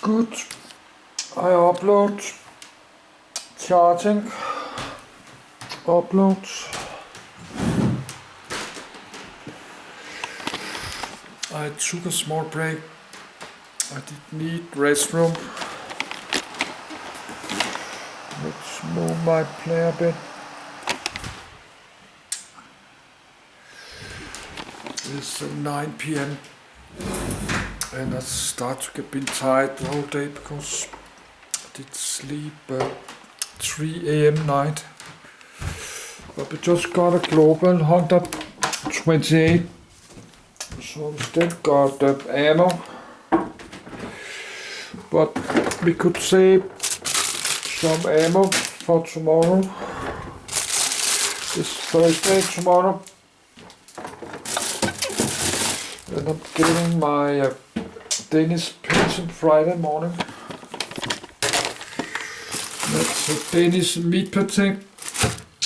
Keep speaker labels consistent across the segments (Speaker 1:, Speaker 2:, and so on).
Speaker 1: Good. I upload. Charging. Upload. I took a small break. I did need restroom. Let's move my player a bit. It's 9 p.m. and I start to get been tired the whole day because I did sleep 3 a.m. night. But we just got a global 128, so we still got ammo. But we could save some ammo for tomorrow. It's Thursday tomorrow. And I'm getting my Danish pension Friday morning. That's a Danish meat pate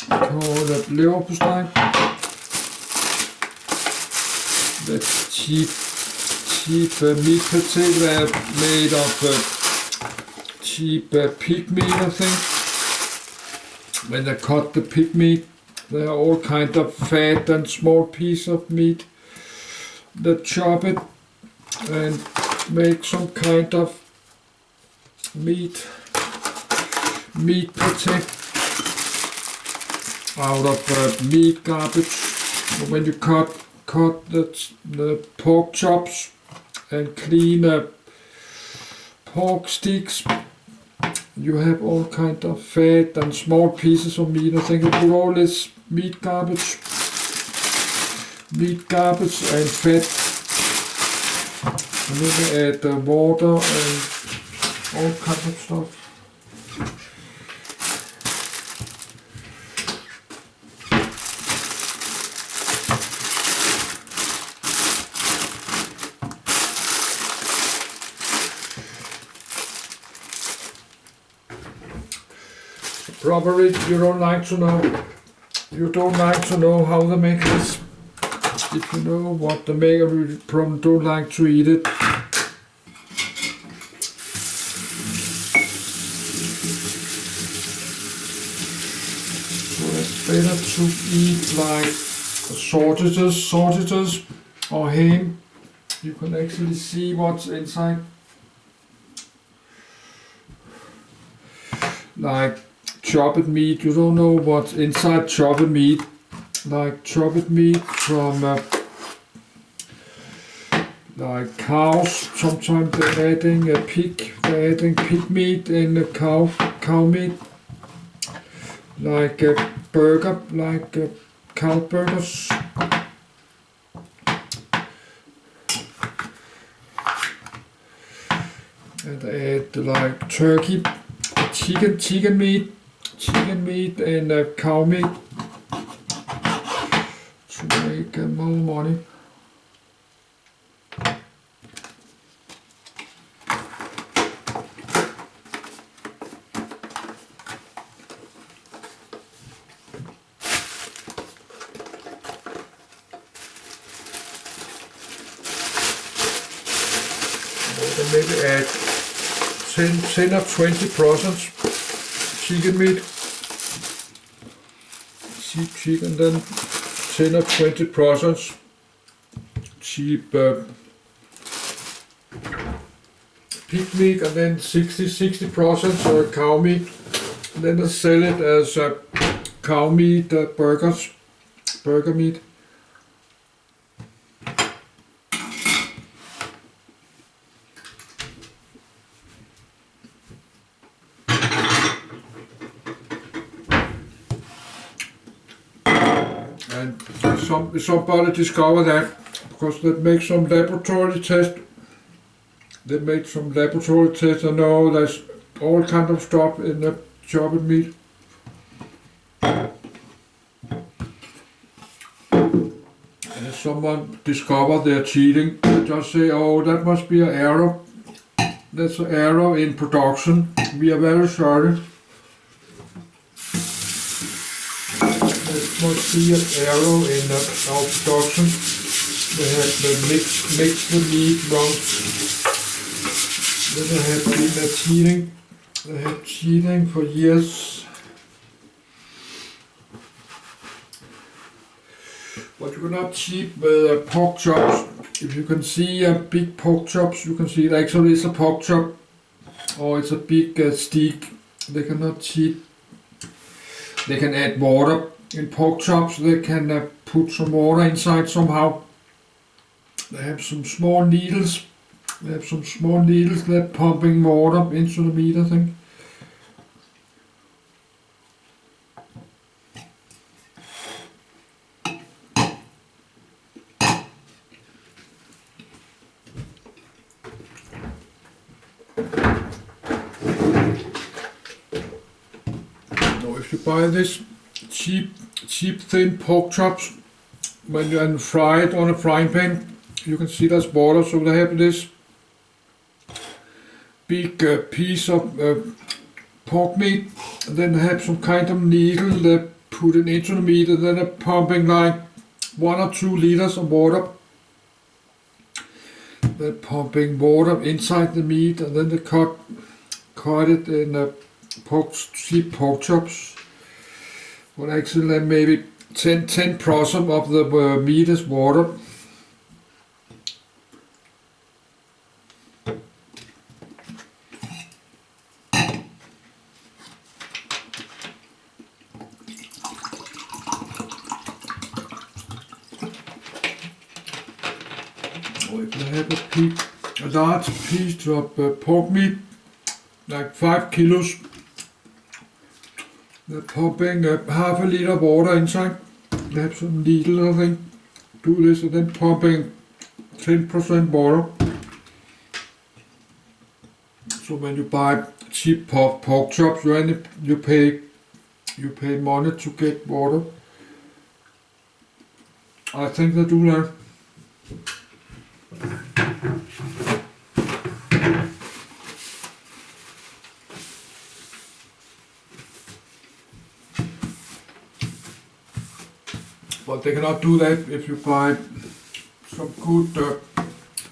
Speaker 1: called leverpostej. That's cheap meat pate that made of cheap pig meat, I think. When they cut the pig meat, there are all kind of fat and small piece of meat. They chop it and make some kind of meat pate out of meat garbage. When you cut the pork chops and clean pork sticks, you have all kind of fat and small pieces of meat. I think you put all this meat garbage and fat, and then we add water and all kinds of stuff. Probably you don't like to know how they make this. If you know what they make, you probably don't like to eat it. So it's better to eat like sausages or ham. You can actually see what's inside. Like chopped meat, you don't know what's inside chopped meat. Like chopped meat from like cows. Sometimes they're adding pig meat in the cow meat. Like a burger, like cow burgers. And they add like turkey, chicken meat and cow meat to make more money. Maybe add 10 or 20% chicken meat. Cheap chicken, then 10 or 20% cheap pig meat, and then 60% cow meat. And then they sell it as cow meat burger meat. And somebody discovered that because they make some laboratory test. They made some laboratory tests and know there's all kind of stuff in the chopped meat. And if someone discovered they're cheating, they just say, oh, that must be an error. That's an error in production. We are very sorry. Must be an error in our production. They have mixed the meat wrong. Then I have been cheating. I have cheating for years. But you cannot cheat with pork chops. If you can see big pork chops, you can see it actually is a pork chop or it's a big steak. They cannot cheat. They can add water in pork chops. They can put some water inside somehow. They have some small needles. They have some small needles that are pumping water into the meat, I think. If you buy this cheap thin pork chops, when you fry it on a frying pan, you can see there's water, so they have this big piece of pork meat, and then they have some kind of needle that put it into the meat, and then they're pumping like 1 or 2 liters of water. They're pumping water inside the meat, and then they cut it in cheap pork chops. But actually maybe 10% of the meat is water. If you have a large piece of pork meat, like 5 kilos, they're pumping half a liter of water inside. They have some needle, I think, do this, and then pumping 10% water. So when you buy cheap pork chops, you pay money to get water. I think they do that. But they cannot do that if you buy some good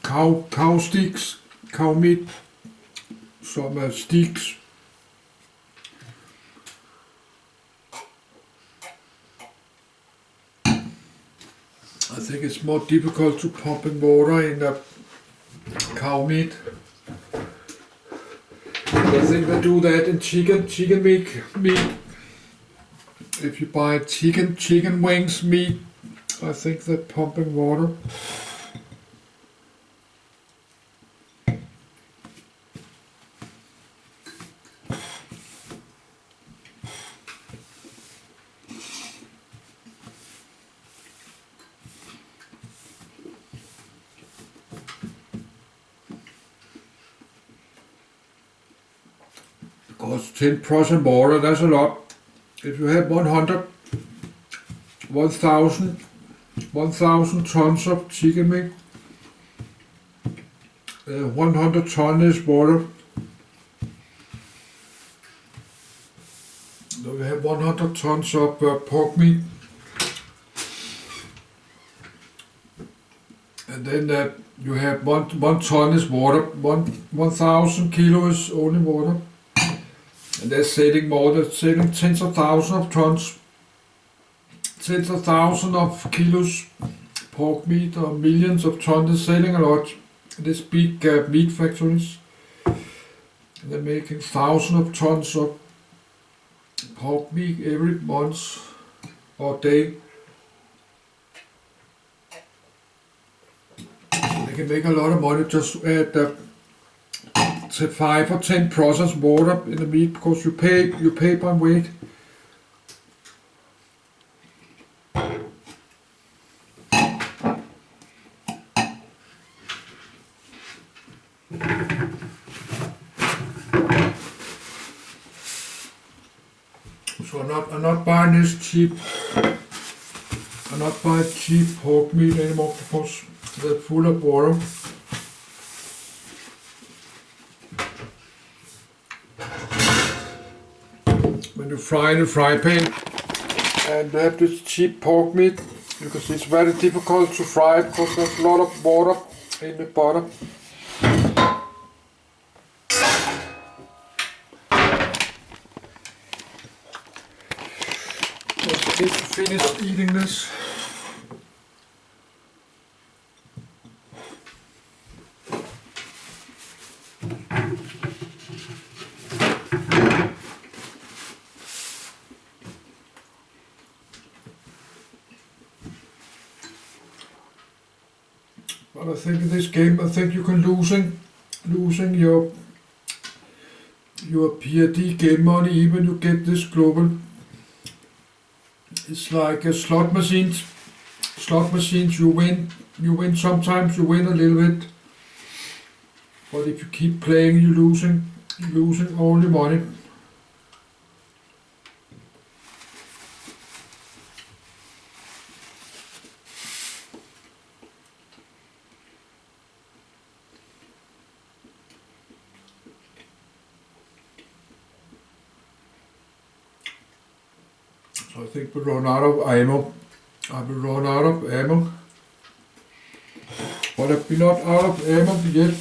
Speaker 1: cow steaks, cow meat, some steaks. I think it's more difficult to pump in water in cow meat. I think they do that in chicken meat. If you buy chicken wings meat, I think they're pumping water. Because 10% water, that's a lot. If you have 1,000 tons of chicken meat, 100 tons is water. So we have 100 tons of pork meat, and then you have one ton is water. 1,000 kilos is only water. And they're selling tens of thousands of tons, tens of thousands of kilos pork meat, or millions of tons. They're selling a lot. These big meat factories. And they're making thousands of tons of pork meat every month or day. So they can make a lot of money just to add 5 or 10% water in the meat, because you pay by weight. So I'm not buying this cheap. I'm not buying cheap pork meat anymore because they're full of water. When you fry in a fry pan and you have this cheap pork meat, you can see it's very difficult to fry because there's a lot of water in the bottom. get finished eating this. But I think in this game, I think you can losing your PRD game money even you get this global. It's like a slot machines. Slot machines, you win sometimes, you win a little bit. But if you keep playing, you're losing all the money. So I think we'll run out of ammo. I will run out of ammo. But I've been not out of ammo yet.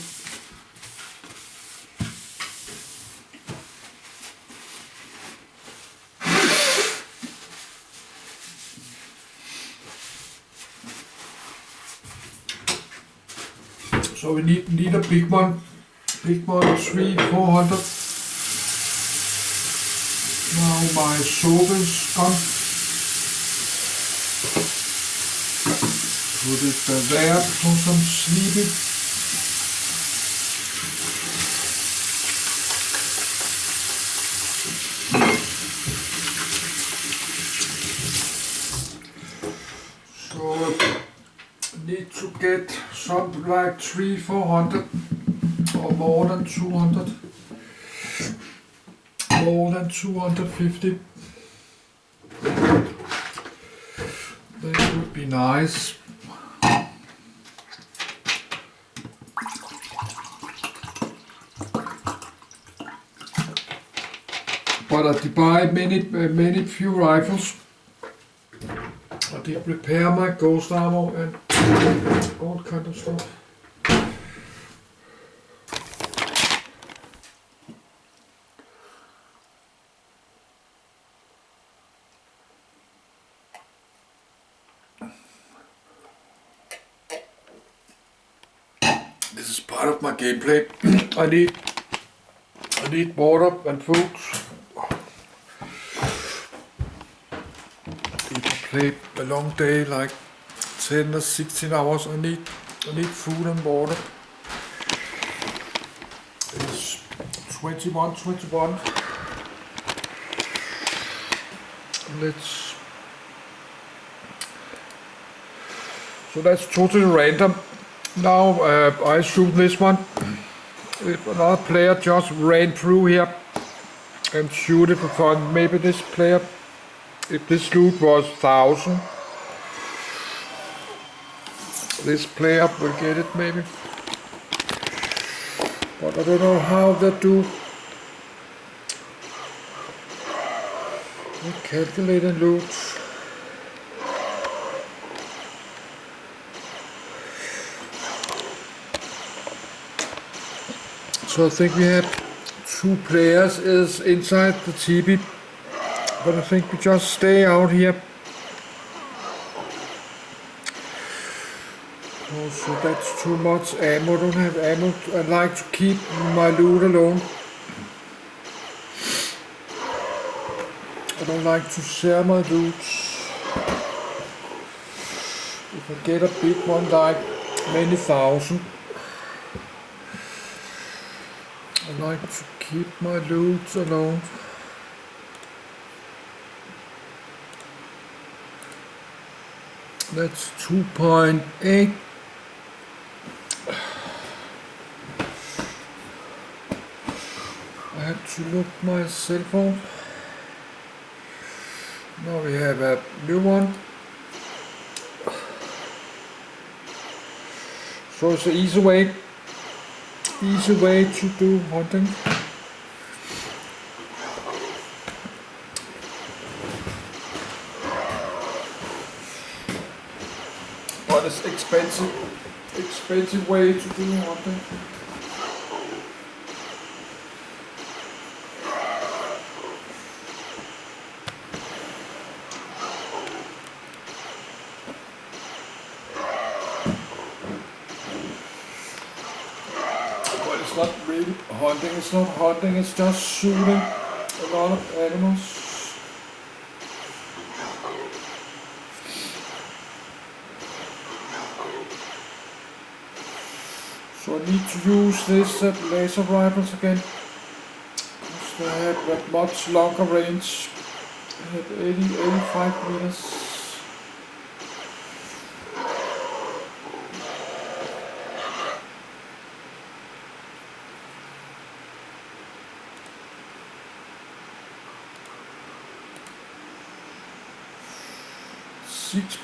Speaker 1: So we need a big one. Big one, 300-400. Now my soap is gone. Put it there for some sleeping. So need to get something like 300-400 or more than 200. More than 250. That would be nice. But I did buy many few rifles. I did repair my ghost armor and all kind of stuff. This is part of my gameplay. I need water and food. If I play a long day, like 10 or 16 hours, I need food and water. It's 21. So that's totally random. Now I shoot this one. If another player just ran through here and shoot it for fun, maybe this player, if this loot was 1,000, this player will get it maybe. But I don't know how they do. They calculate and loot. So I think we have 2 players is inside the teepee, but I think we just stay out here. Also that's too much ammo, I don't have ammo. I like to keep my loot alone. I don't like to share my loot. If I get a big one like many thousand, I like to keep my loot alone. That's 2.8. I have to look my cell phone. Now we have a new one. So it's an easy way to do hunting. But it's expensive way to do hunting. It's not really hunting, it's not hunting, it's just shooting a lot of animals. So I need to use this laser rifles again, because they have a much longer range. They have 85 meters.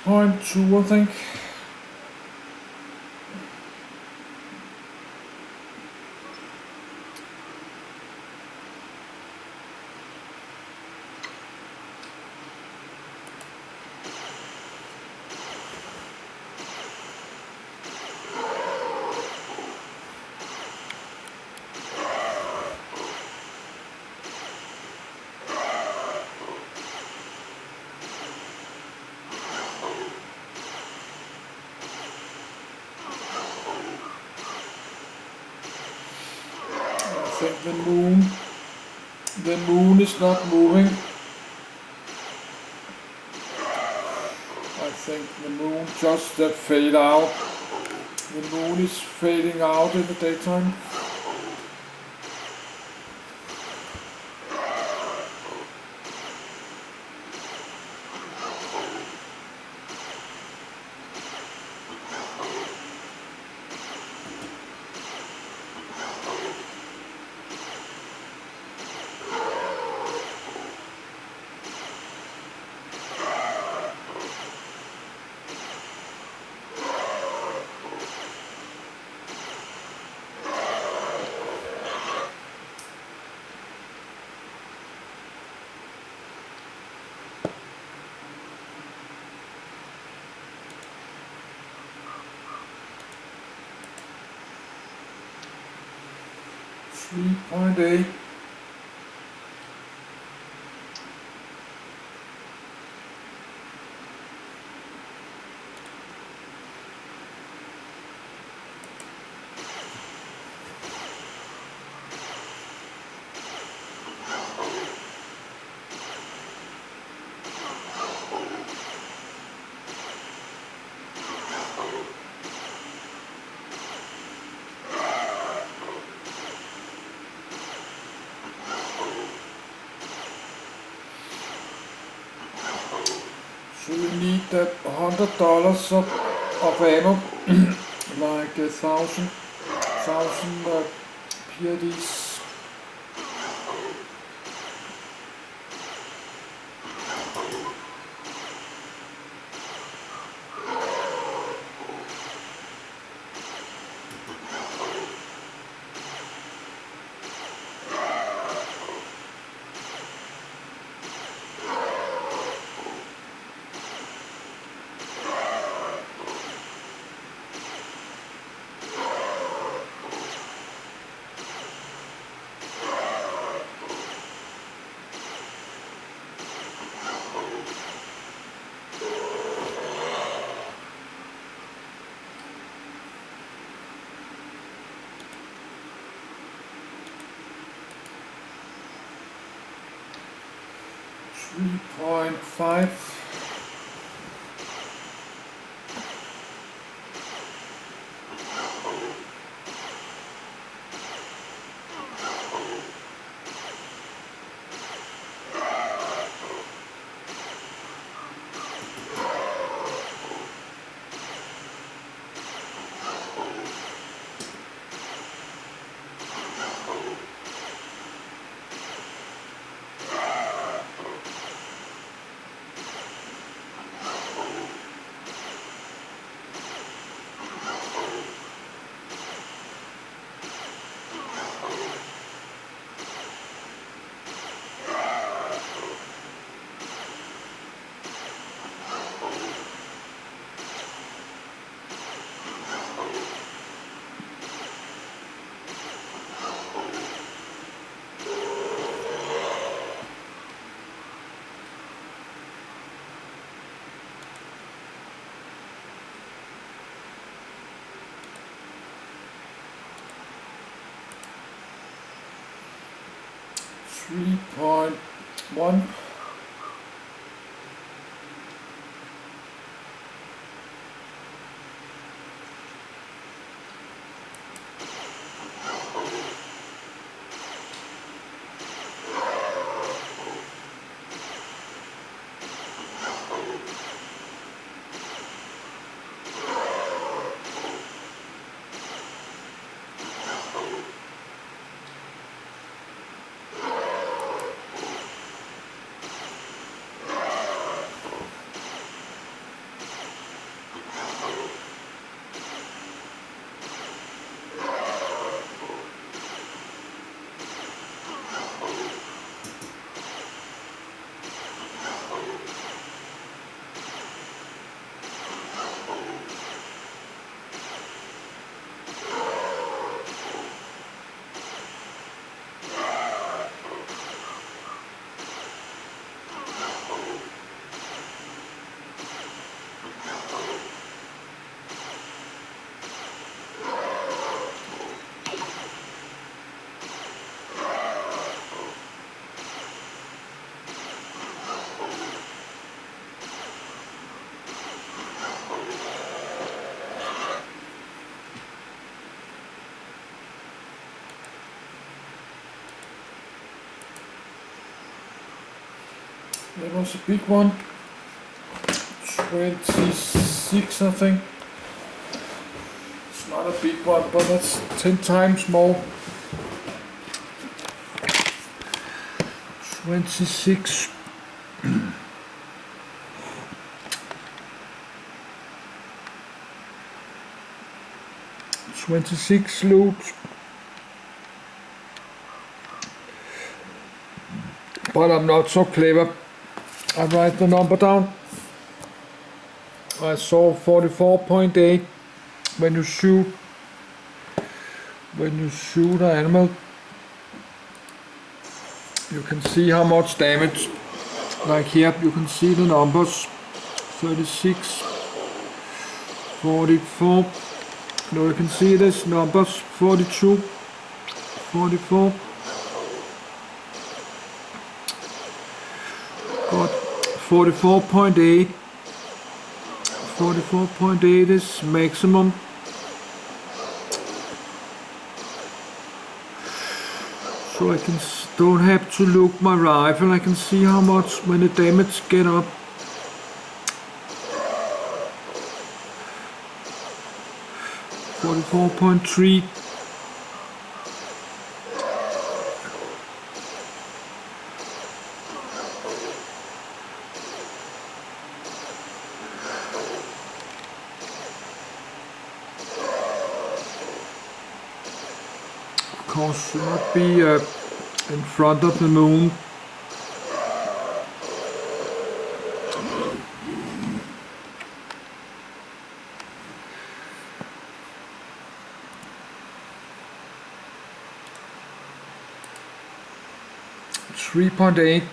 Speaker 1: .2, I think. I think the moon is not moving. I think the moon just fade out. The moon is fading out in the daytime. .8. So you need that $100 of ammo, like 1,000 PIDs. .5. 3.1. That was a big one. 26, I think. It's not a big one, but that's 10 times more. 26. 26 loops. But I'm not so clever. I write the number down. I saw 44.8 when you shoot an animal. You can see how much damage. Like here, you can see the numbers. 36, 44. Now you can see this numbers. 42, 44. Got 44.8. 44.8 is maximum. So I don't have to look my rifle. I can see how much when the damage get up. .3. Of course, should not be in front of the moon. .8.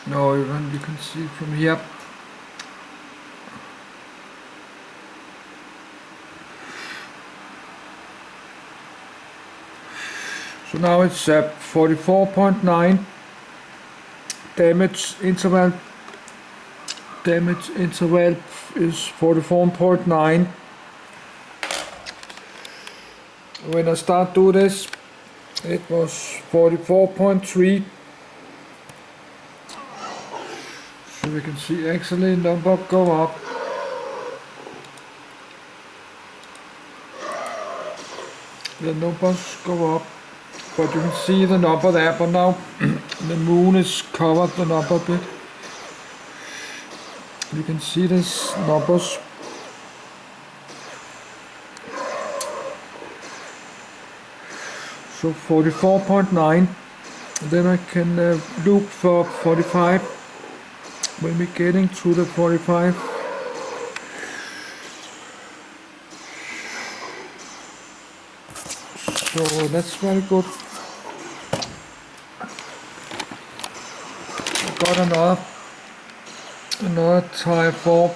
Speaker 1: No, you can see from here. So now it's 44.9 damage interval. Damage interval is 44.9. When I start do this, it was 44.3. So we can see actually number go up. The numbers go up, but you can see the number there. But now the moon is covered the number a bit. You can see these numbers. So 44.9, then I can look for 45 when we're getting to the 45. So that's very good. I got another type 4.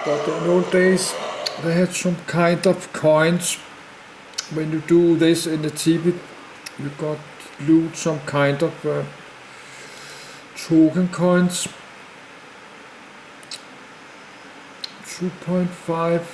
Speaker 1: But in old days they had some kind of coins. When you do this in the TV, you got loot some kind of token coins. 2.5.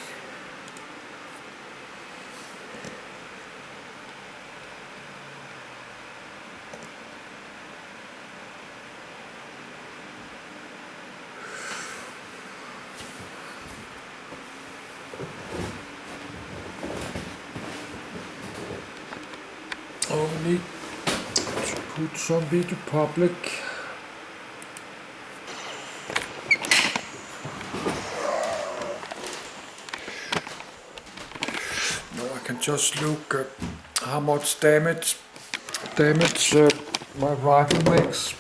Speaker 1: Oh, we need to put some video public. Now I can just look how much damage my rifle makes.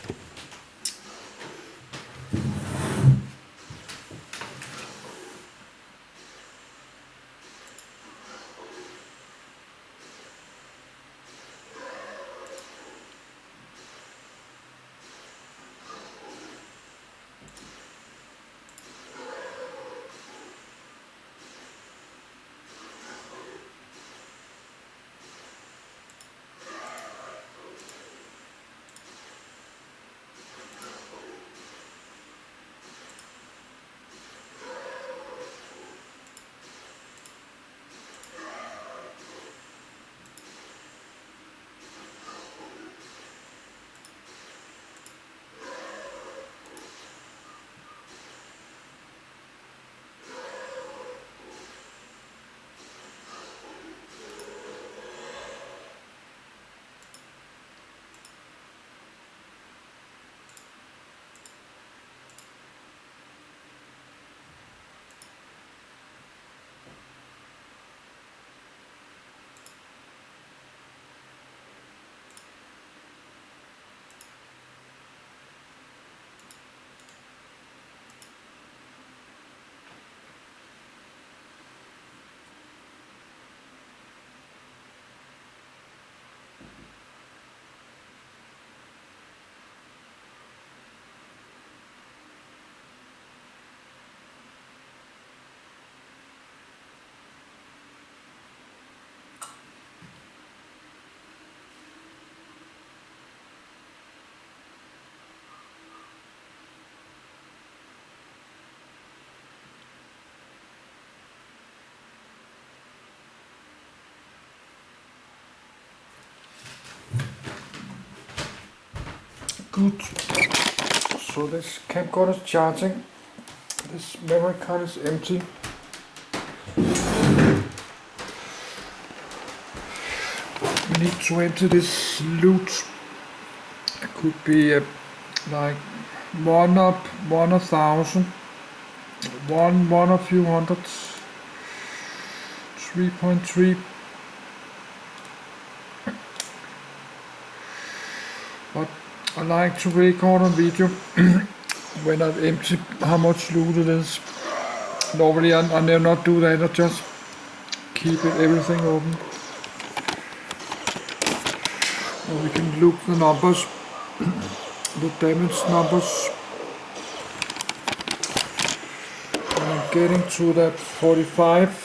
Speaker 1: Good. So this camcorder is charging. This memory card is empty. We need to empty this loot. It could be like one a thousand, one a few hundred, 3.3. But I like to record on video when I empty how much loot it is. Normally I never not do that, I just keep everything open. And we can look the numbers, the damage numbers. And I'm getting to that 45.